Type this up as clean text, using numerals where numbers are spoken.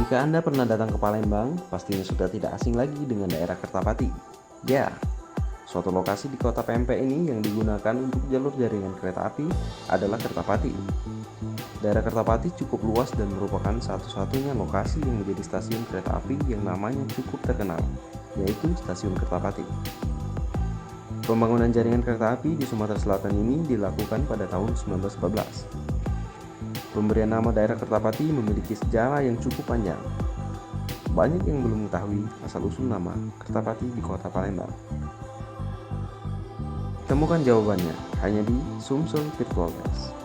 Jika Anda pernah datang ke Palembang, pastinya sudah tidak asing lagi dengan daerah Kertapati. Ya, suatu lokasi di kota pempek ini yang digunakan untuk jalur jaringan kereta api adalah Kertapati. Daerah Kertapati cukup luas dan merupakan satu-satunya lokasi yang menjadi stasiun kereta api yang namanya cukup terkenal, yaitu Stasiun Kertapati. Pembangunan jaringan kereta api di Sumatera Selatan ini dilakukan pada tahun 1914. Pemberian nama daerah Kertapati memiliki sejarah yang cukup panjang. Banyak yang belum mengetahui asal-usul nama Kertapati di kota Palembang. Temukan jawabannya hanya di Sumsel Virtual Test.